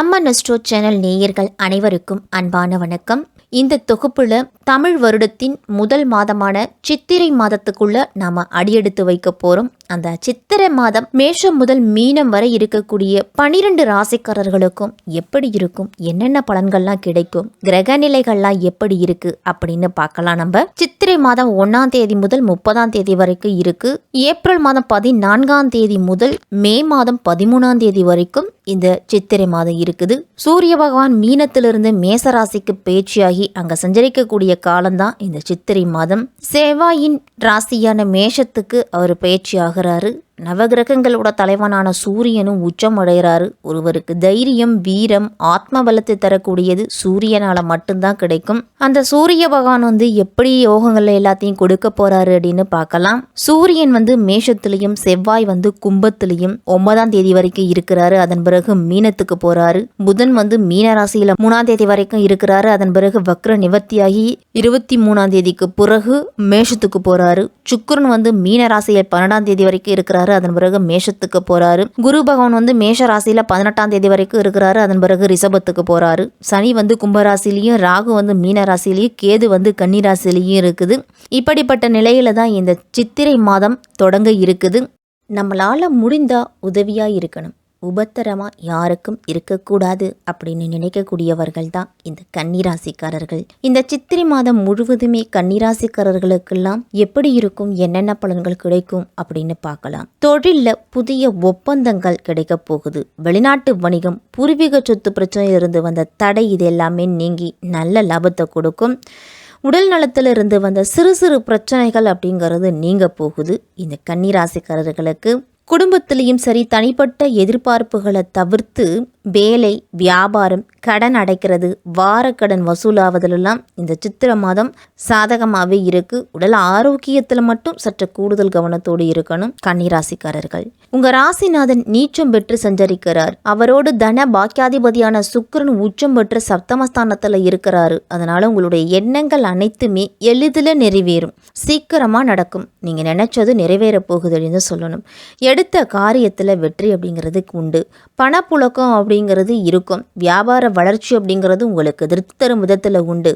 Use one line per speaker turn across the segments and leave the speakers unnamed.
நம்ம நெஸ்ட்ரோ சேனல் நேயர்கள் அனைவருக்கும் அன்பான வணக்கம். இந்த தொகுப்புல தமிழ் வருடத்தின் முதல் மாதமான சித்திரை மாதத்துக்குள்ள நாம அடியெடுத்து வைக்க போறோம். அந்த சித்திரை மாதம் மேஷம் முதல் மீனம் வரை இருக்கக்கூடிய 12 ராசிக்காரர்களுக்கும் எப்படி இருக்கும், என்னென்ன பலன்கள்லாம் கிடைக்கும், கிரக நிலைகள்லாம் எப்படி இருக்கு அப்படின்னு பார்க்கலாம். நம்ம சித்திரை மாதம் 1ஆம் தேதி முதல் 30ஆம் தேதி வரைக்கும் இருக்கு. ஏப்ரல் மாதம் 14ஆம் தேதி முதல் மே மாதம் 13ஆம் தேதி வரைக்கும் இந்த சித்திரை மாதம் இருக்குது. சூரிய பகவான் மீனத்திலிருந்து மேசராசிக்கு பேச்சியாகி அங்க சஞ்சரிக்கக்கூடிய காலம்தான் இந்த சித்திரை மாதம். செவ்வாயின் ராசியான மேஷத்துக்கு அவர் பேச்சு ஆகிறாரு. நவகிரகங்களோட தலைவனான சூரியனும் உச்சம் அடைகிறாரு. ஒருவருக்கு தைரியம், வீரம், ஆத்ம பலத்தை தரக்கூடியது சூரியனால மட்டும்தான் கிடைக்கும். அந்த சூரிய பகவான் எப்படி யோகங்கள்ல எல்லாத்தையும் கொடுக்க போறாரு அப்படின்னு பார்க்கலாம். சூரியன் மேஷத்திலையும் செவ்வாய் கும்பத்திலையும் 9ஆம் தேதி வரைக்கும் இருக்கிறாரு. அதன் பிறகு மீனத்துக்கு போறாரு. புதன் மீன ராசியில 3ஆம் தேதி வரைக்கும் இருக்கிறாரு. அதன் பிறகு வக்ர நிவர்த்தியாகி 23ஆம் தேதிக்கு பிறகு மேஷத்துக்கு போறாரு. சுக்கிரன் மீன ராசியில 12ஆம் தேதி வரைக்கும் இருக்கிறாரு. அதன் பிறகு மேஷத்துக்கு போறாரு. குரு பகவான் மேஷ ராசியில 18ஆம் தேதி வரைக்கும் இருக்கிறாரு. அதன் பிறகு ரிஷபத்துக்கு போறாரு. சனி கும்பராசிலையும், ராகு மீன ராசிலையும், கேது கன்னி ராசிலையும் இருக்குது. இப்படிப்பட்ட நிலையில தான் இந்த சித்திரை மாதம் தொடங்க இருக்குது. நம்மளால முடிந்தா உதவியா இருக்கணும், உபத்திரமா யாருக்கும் இருக்கக்கூடாது அப்படின்னு நினைக்கக்கூடியவர்கள் தான் இந்த கன்னிராசிக்காரர்கள். இந்த சித்திரை மாதம் முழுவதுமே கன்னிராசிக்காரர்களுக்கெல்லாம் எப்படி இருக்கும், என்னென்ன பலன்கள் கிடைக்கும் அப்படின்னு பார்க்கலாம். தொழிலில் புதிய ஒப்பந்தங்கள் கிடைக்க போகுது. வெளிநாட்டு வணிகம், பூர்வீக சொத்து பிரச்சனையிலிருந்து வந்த தடை இது எல்லாமே நீங்கி நல்ல லாபத்தை கொடுக்கும். உடல் நலத்திலிருந்து வந்த சிறு சிறு பிரச்சனைகள் அப்படிங்கிறது நீங்க போகுது. இந்த கன்னிராசிக்காரர்களுக்கு குடும்பத்திலையும் சரி, தனிப்பட்ட எதிர்பார்ப்புகளை தவிர்த்து வேலை, வியாபாரம், கடன் அடைக்கிறது, வாரக்கடன் வசூலாவதிலெல்லாம் இந்த சித்திரை மாதம் சாதகமாகவே இருக்கு. உடல் ஆரோக்கியத்தில் மட்டும் சற்று கூடுதல் கவனத்தோடு இருக்கணும் கன்னிராசிக்காரர்கள். உங்க ராசிநாதன் நீச்சம் பெற்று சஞ்சரிக்கிறார். அவரோடு தன பாக்கியாதிபதியான சுக்கிரன் உச்சம் பெற்று சப்தமஸ்தானத்தில் இருக்கிறாரு. அதனால உங்களுடைய எண்ணங்கள் அனைத்துமே எளிதில் நிறைவேறும், சீக்கிரமா நடக்கும். நீங்க நினைச்சது நிறைவேற போகுதுன்னு சொல்லணும். எடுத்த காரியத்தில் வெற்றி அப்படிங்கிறதுக்கு உண்டு. பணப்புழக்கம் அப்படிங்கிறது இருக்கும். வியாபார வளர்ச்சி அப்படிங்கிறது உங்களுக்கு திருப்தி தரும் விதத்தில் உண்டு.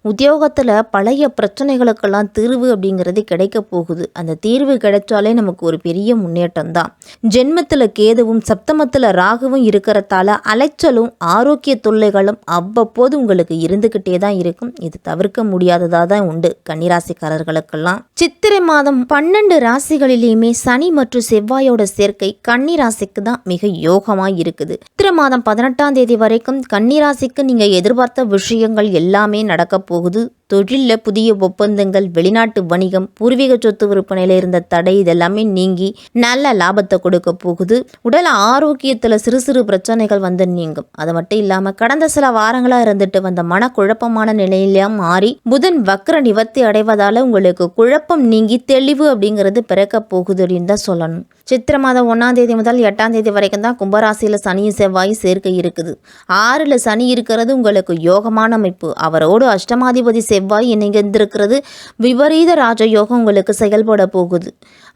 உத்தியோகத்தில் பழைய பிரச்சனைகளுக்கெல்லாம் தீர்வு அப்படிங்கிறது கிடைக்க போகுது. அந்த தீர்வு கிடைச்சாலே நமக்கு ஒரு பெரிய முன்னேற்றம் தான். ஜென்மத்தில் கேதுவும் சப்தமத்தில் ராகுவும் இருக்கிறதால அலைச்சலும் ஆரோக்கிய தொல்லைகளும் அவ்வப்போது உங்களுக்கு இருந்துகிட்டே தான் இருக்கும். இது தவிர்க்க முடியாததாக தான் உண்டு கன்னிராசிக்காரர்களுக்கெல்லாம். சித்திரை மாதம் 12 ராசிகளிலேயுமே சனி மற்றும் செவ்வாயோட சேர்க்கை கன்னிராசிக்கு தான் மிக யோகமாக இருக்குது. சித்திரை மாதம் 18ஆம் தேதி வரைக்கும் கன்னிராசிக்கு நீங்க எதிர்பார்த்த விஷயங்கள் எல்லாமே நடக்க போகுது. தொழிலில் புதிய ஒப்பந்தங்கள், வெளிநாட்டு வணிகம், பூர்வீக சொத்து விற்பனையில இருந்த தடை இதெல்லாமே நீங்கி நல்ல லாபத்தை கொடுக்க போகுது. உடல் ஆரோக்கியத்தில் சிறு சிறு பிரச்சனைகள் நீங்கும். அது மட்டும் இல்லாமல் கடந்த சில வாரங்களாக இருந்துட்டு வந்த மனக்குழப்பமான நிலையிலாம் மாறி புதன் வக்ர நிவர்த்தி அடைவதால் உங்களுக்கு குழப்பம் நீங்கி தெளிவு அப்படிங்கிறது பிறக்க போகுது அப்படின்னு தான் சொல்லணும். சித்திரை மாதம் 1ஆம் தேதி முதல் 8ஆம் தேதி வரைக்கும் தான் கும்பராசியில் சனியும் செவ்வாயும் சேர்க்கை இருக்குது. 6ல் சனி இருக்கிறது உங்களுக்கு யோகமான அமைப்பு. அவரோடு அஷ்டமாதிபதி செவ்வாய் இணைந்திருக்கிறது விபரீத ராஜயோகம் உங்களுக்கு செயல்பட போகுது.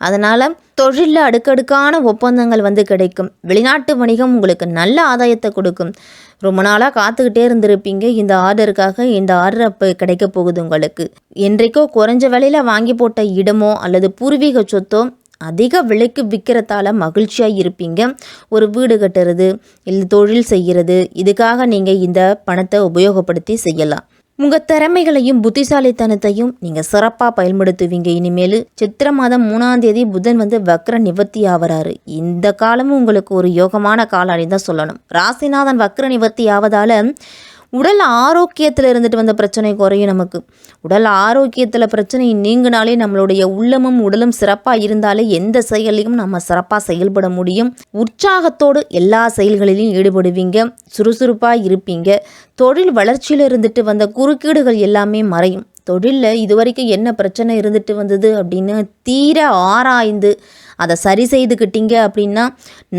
அதனால தொழிலில் அடுக்கடுக்கான ஒப்பந்தங்கள் கிடைக்கும். வெளிநாட்டு வணிகம் உங்களுக்கு நல்ல ஆதாயத்தை கொடுக்கும். ரொம்ப நாளாக காத்துக்கிட்டே இருந்திருப்பீங்க இந்த ஆர்டருக்காக. இந்த ஆர்டர் அப்போ கிடைக்க போகுது உங்களுக்கு. என்றைக்கோ குறைஞ்ச விலையில் வாங்கி போட்ட இடமோ அல்லது பூர்வீக சொத்தோ அதிக விலைக்கு விற்கிறதால மகிழ்ச்சியாக இருப்பீங்க. ஒரு வீடு கட்டுறது இல்லை தொழில் செய்கிறது, இதுக்காக நீங்கள் இந்த பணத்தை உபயோகப்படுத்தி செய்யலாம். உங்கள் திறமைகளையும் புத்திசாலித்தனத்தையும் நீங்கள் சிறப்பாக பயன்படுத்துவீங்க. இனிமேல் சித்திரை மாதம் 3ஆம் தேதி புதன் வக்ர நிவர்த்தி ஆகிறாரு. இந்த காலமும் உங்களுக்கு ஒரு யோகமான காலம் தான் சொல்லணும். ராசிநாதன் வக்ர நிவர்த்தி ஆவதால் உடல் ஆரோக்கியத்தில் இருந்துட்டு வந்த பிரச்சனை குறையும். நமக்கு உடல் ஆரோக்கியத்தில் பிரச்சனை நீங்கினாலே நம்மளுடைய உள்ளமும் உடலும் சிறப்பாக இருந்தாலே எந்த செயலையும் நம்ம சிறப்பாக செயல்பட முடியும். உற்சாகத்தோடு எல்லா செயல்களிலும் ஈடுபடுவீங்க, சுறுசுறுப்பாக இருப்பீங்க. தொழில் வளர்ச்சியில் இருந்துட்டு வந்த குறுக்கீடுகள் எல்லாமே மறையும். தொழிலில் இதுவரைக்கும் என்ன பிரச்சனை இருந்துட்டு வந்தது அப்படின்னு தீர ஆராய்ந்து அதை சரி செய்துக்கிட்டீங்க அப்படின்னா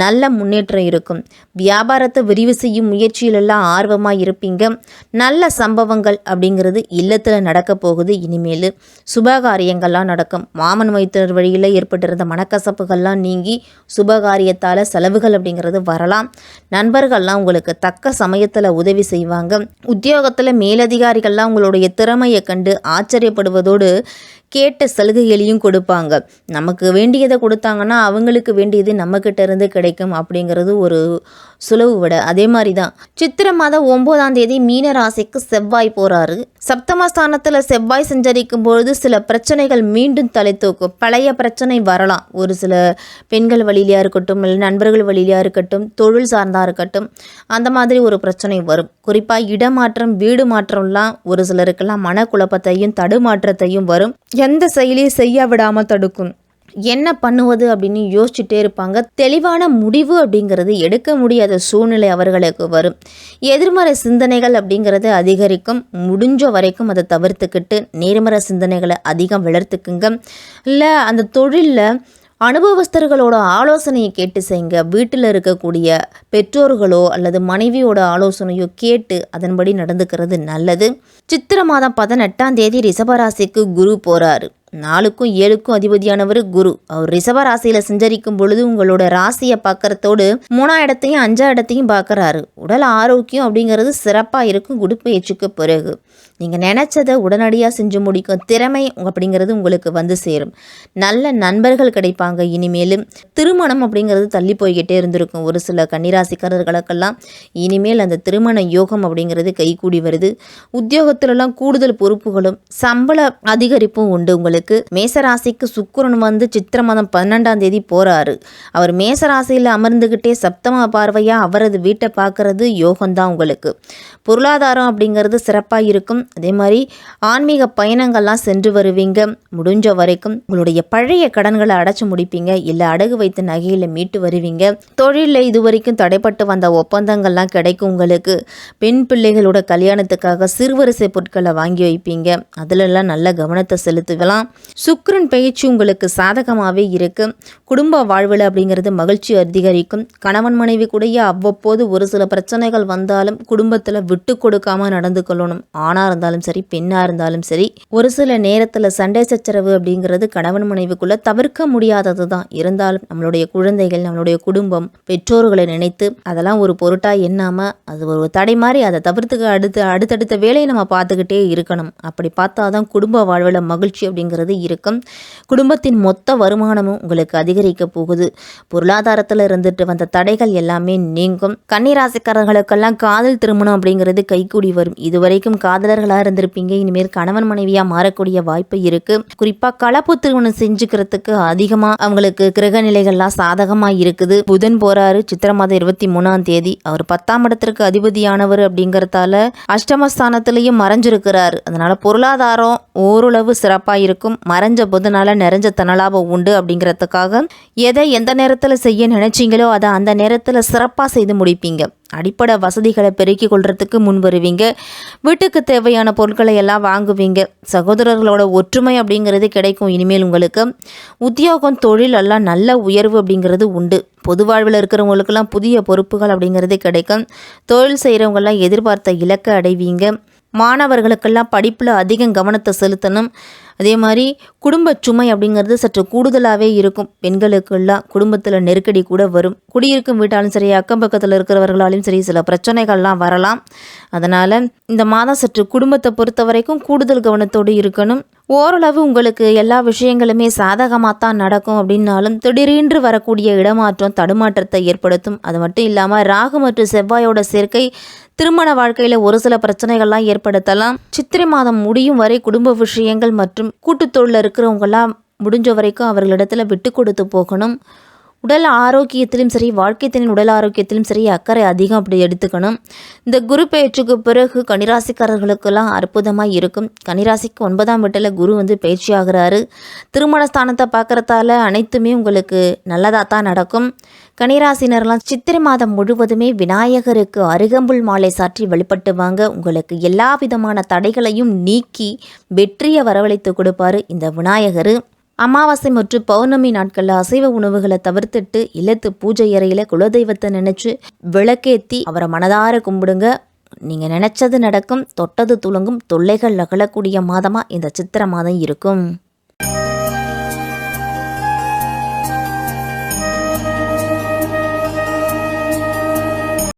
நல்ல முன்னேற்றம் இருக்கும். வியாபாரத்தை விரிவு செய்யும் முயற்சியிலெல்லாம் ஆர்வமாக இருப்பீங்க. நல்ல சம்பவங்கள் அப்படிங்கிறது இல்லத்தில் நடக்க போகுது. இனிமேல் சுபகாரியங்கள்லாம் நடக்கும். மாமன் மைத்தினர் வழியில் ஏற்பட்டிருந்த மனக்கசப்புகள்லாம் நீங்கி சுபகாரியத்தால் செலவுகள் அப்படிங்கிறது வரலாம். நண்பர்கள்லாம் உங்களுக்கு தக்க சமயத்தில் உதவி செய்வாங்க. உத்தியோகத்தில் மேலதிகாரிகள்லாம் உங்களுடைய திறமையை கண்டு ஆச்சரியப்படுவதோடு கேட்ட சலுகைகளையும் கொடுப்பாங்க. நமக்கு வேண்டியதை கொடுத்தாங்கன்னா அவங்களுக்கு வேண்டியது நம்மக்கிட்ட இருந்து கிடைக்கும் அப்படிங்கிறது ஒரு சுலவு விட. அதே மாதிரி தான் சித்திரை மாதம் 9ஆம் தேதி மீன ராசிக்கு செவ்வாய் போகிறாரு. சப்தமஸ்தானத்தில் செவ்வாய் சஞ்சரிக்கும் பொழுது சில பிரச்சனைகள் மீண்டும் தலை தூக்கும். பழைய பிரச்சனை வரலாம். ஒரு சில பெண்கள் வழியிலையாக இருக்கட்டும், இல்லை நண்பர்கள் வழியிலையாக இருக்கட்டும், தொழில் சார்ந்தா இருக்கட்டும், அந்த மாதிரி ஒரு பிரச்சனை வரும். குறிப்பாக இடமாற்றம், வீடு மாற்றம்லாம் ஒரு சிலருக்கெல்லாம் மனக்குழப்பத்தையும் தடுமாற்றத்தையும் வரும். எந்த செயலையும் செய்ய விடாமல் தடுக்கும். என்ன பண்ணுவது அப்படின்னு யோசிச்சுட்டே இருப்பாங்க. தெளிவான முடிவு அப்படிங்கிறது எடுக்க முடியாத சூழ்நிலை அவர்களுக்கு வரும். எதிர்மறை சிந்தனைகள் அப்படிங்கிறது அதிகரிக்கும். முடிஞ்ச வரைக்கும் அதை தவிர்த்துக்கிட்டு நேர்மறை சிந்தனைகளை அதிகம் வளர்த்துக்குங்க. இல்லை அந்த தொழிலில் அனுபவஸ்தர்களோட ஆலோசனையை கேட்டு செய்யுங்க. வீட்டில் இருக்கக்கூடிய பெற்றோர்களோ அல்லது மனைவியோட ஆலோசனையோ கேட்டு அதன்படி நடந்துக்கிறது நல்லது. சித்திரை மாதம் 18ஆம் தேதி ரிஷபராசிக்கு குரு போகிறாரு. 4க்கும் 7க்கும் அதிபதியானவர் குரு. அவர் ரிஷபராசியில் சஞ்சரிக்கும் பொழுது உங்களோட ராசியை பார்க்கறதோடு 3ஆம் இடத்தையும் 5ஆம் இடத்தையும் பார்க்குறாரு. உடல் ஆரோக்கியம் அப்படிங்கிறது சிறப்பாக இருக்கும். குடுப்பெயர்ச்சிக்கு பிறகு நீங்கள் நினச்சதை உடனடியாக செஞ்சு முடிக்கும் திறமை அப்படிங்கிறது உங்களுக்கு வந்து சேரும். நல்ல நண்பர்கள் கிடைப்பாங்க. இனிமேலும் திருமணம் அப்படிங்கிறது தள்ளி போய்கிட்டே இருந்திருக்கும். ஒரு சில கன்னிராசிக்காரர்களுக்கெல்லாம் இனிமேல் அந்த திருமண யோகம் அப்படிங்கிறது கைகூடி வருது. உத்தியோகத்திலலாம் கூடுதல் பொறுப்புகளும் சம்பள அதிகரிப்பும் உண்டு. உங்களுக்கு மேசராசிக்கு சுக்கிரன் வந்து சித்திரை மாதம் 12ஆம் தேதி போகிறாரு. அவர் மேசராசியில் அமர்ந்துக்கிட்டே சப்தம பார்வையாக அவரது வீட்டை பார்க்கறது யோகம்தான். உங்களுக்கு பொருளாதாரம் அப்படிங்கிறது சிறப்பாக இருக்கும். அதே மாதிரி ஆன்மீக பயணங்கள்லாம் சென்று வருவீங்க. முடிஞ்ச வரைக்கும் உங்களுடைய பழைய கடன்களை அடைச்சு முடிப்பீங்க. இல்லை அடகு வைத்த நகையில் மீட்டு வருவீங்க. தொழிலில் இதுவரைக்கும் தடைப்பட்டு வந்த ஒப்பந்தங்கள்லாம் கிடைக்கும். உங்களுக்கு பெண் பிள்ளைகளோட கல்யாணத்துக்காக சிறுவரிசை பொருட்களை வாங்கி வைப்பீங்க. அதிலெல்லாம் நல்ல கவனத்தை செலுத்துவலாம். சுக்கிரன் பயிற்சி உங்களுக்கு சாதகமாகவே இருக்கு. குடும்ப வாழ்வில் அப்படிங்கிறது மகிழ்ச்சி அதிகரிக்கும். கணவன் மனைவி கூடயே அவ்வப்போது ஒரு சில பிரச்சனைகள் வந்தாலும் குடும்பத்தில் விட்டு கொடுக்காம நடந்து கொள்ளணும். ஆணாக இருந்தாலும் சரி, பெண்ணாக இருந்தாலும் சரி, ஒரு சில நேரத்தில் சண்டை சச்சரவு அப்படிங்கிறது கணவன் மனைவிக்குள்ள தவிர்க்க முடியாதது தான். இருந்தாலும் நம்மளுடைய குழந்தைகள், நம்மளுடைய குடும்பம், பெற்றோர்களை நினைத்து அதெல்லாம் ஒரு பொருட்டாக எண்ணாமல் அது ஒரு தடை மாதிரி அதை தவிர்த்துக்க அடுத்தடுத்த வேலையை நம்ம பார்த்துக்கிட்டே இருக்கணும். அப்படி பார்த்தா தான் குடும்ப வாழ்வில் மகிழ்ச்சி அப்படிங்கிறது இருக்கும். குடும்பத்தின் மொத்த வருமானமும் உங்களுக்கு அதிகரிக்க போகுது. பொருளாதாரத்தில் இருந்துட்டு வந்த தடைகள் எல்லாமே நீங்கும். கன்னிராசிக்காரர்களுக்கெல்லாம் காதல் திருமணம் அப்படிங்கிறது கைகூடி வரும். இதுவரைக்கும் காதலர்களாக இருந்திருப்பீங்க. இனிமேல் கணவன் மனைவியாக மாறக்கூடிய வாய்ப்பு இருக்கு. குறிப்பாக கலப்பு திருமணம் செஞ்சுக்கிறதுக்கு அதிகமாக அவங்களுக்கு கிரக நிலைகள்லாம் சாதகமாக இருக்குது. புதன் போறாரு சித்திரை மாதம் 23ஆம் தேதி. அவர் 10ஆம் இடத்திற்கு அதிபதியானவர் அப்படிங்கிறதால அஷ்டமஸ்தானத்திலையும் மறைஞ்சிருக்கிறாரு. அதனால பொருளாதாரம் ஓரளவு சிறப்பாக இருக்கும். மறைஞ்ச புதனால நிறைஞ்ச தனலாபம் உண்டு. அப்படிங்கிறதுக்காக எதை எந்த நேரத்தில் செய்ய நினைச்சீங்களோ அதை அந்த நேரத்தில் சிறப்பாக செய்து முடிப்பீங்க. அடிப்படை வசதிகளை பெருக்கிக் கொள்றதுக்கு முன் வருவீங்க. வீட்டுக்கு தேவையான பொருட்களை எல்லாம் வாங்குவீங்க. சகோதரர்களோட ஒற்றுமை அப்படிங்கிறது கிடைக்கும். இனிமேல் உங்களுக்கு உத்தியோகம், தொழில் எல்லாம் நல்ல உயர்வு அப்படிங்கிறது உண்டு. பொது வாழ்வில் இருக்கிறவங்களுக்கெல்லாம் புதிய பொறுப்புகள் அப்படிங்கிறது கிடைக்கும். தொழில் செய்கிறவங்கெல்லாம் எதிர்பார்த்த இலக்கை அடைவீங்க. மாணவர்களுக்கெல்லாம் படிப்பில் அதிகம் கவனத்தை செலுத்தணும். அதே மாதிரி குடும்ப சுமை அப்படிங்கிறது சற்று கூடுதலாகவே இருக்கும். பெண்களுக்கெல்லாம் குடும்பத்தில் நெருக்கடி கூட வரும். குடியிருக்கும் வீட்டாலும் சரி, அக்கம் பக்கத்தில் இருக்கிறவர்களாலும் சரி, சில பிரச்சனைகள்லாம் வரலாம். அதனால் இந்த மாதம் சற்று குடும்பத்தை பொறுத்த வரைக்கும் கூடுதல் கவனத்தோடு இருக்கணும். ஓரளவு உங்களுக்கு எல்லா விஷயங்களுமே சாதகமாக தான் நடக்கும். அப்படின்னாலும் திடீரென்று வரக்கூடிய இடமாற்றம் தடுமாற்றத்தை ஏற்படுத்தும். அது மட்டும் இல்லாமல் ராகு மற்றும் செவ்வாயோட சேர்க்கை திருமண வாழ்க்கையில் ஒரு சில பிரச்சனைகள்லாம் ஏற்படுத்தலாம். சித்திரை மாதம் முடியும் வரை குடும்ப விஷயங்கள் மற்றும் கூட்டுத்தொழில் இருக்கிறவங்கெல்லாம் முடிஞ்ச வரைக்கும் அவர்களிடத்தில் விட்டு கொடுத்து போகணும். உடல் ஆரோக்கியத்திலும் சரி, வாழ்க்கைத்தின் உடல் ஆரோக்கியத்திலும் சரி அக்கறை அதிகம் அப்படி எடுத்துக்கணும். இந்த குரு பயிற்சிக்கு பிறகு கன்னிராசிக்காரர்களுக்கெல்லாம் அற்புதமாக இருக்கும். கன்னிராசிக்கு 9ஆம் வீட்டில் குரு வந்து பயிற்சி ஆகிறாரு. திருமண ஸ்தானத்தை பார்க்குறதால அனைத்துமே உங்களுக்கு நல்லதாக தான் நடக்கும். கன்னிராசினர்லாம் சித்திரை மாதம் முழுவதுமே விநாயகருக்கு அருகம்புல் மாலை சாற்றி வழிபட்டுவாங்க. உங்களுக்கு எல்லா விதமான தடைகளையும் நீக்கி வெற்றியை வரவழைத்து கொடுப்பாரு இந்த விநாயகர். அமாவாசை மற்றும் பௌர்ணமி நாட்களில் அசைவ உணவுகளை தவிர்த்துட்டு இல்லத்து பூஜை அறையில் குலதெய்வத்தை நினச்சி விளக்கேற்றி அவரை மனதார கும்பிடுங்க. நீங்கள் நினச்சது நடக்கும், தொட்டது துலங்கும், தொல்லைகள் அகலக்கூடிய மாதமாக இந்த சித்திரை மாதம் இருக்கும்.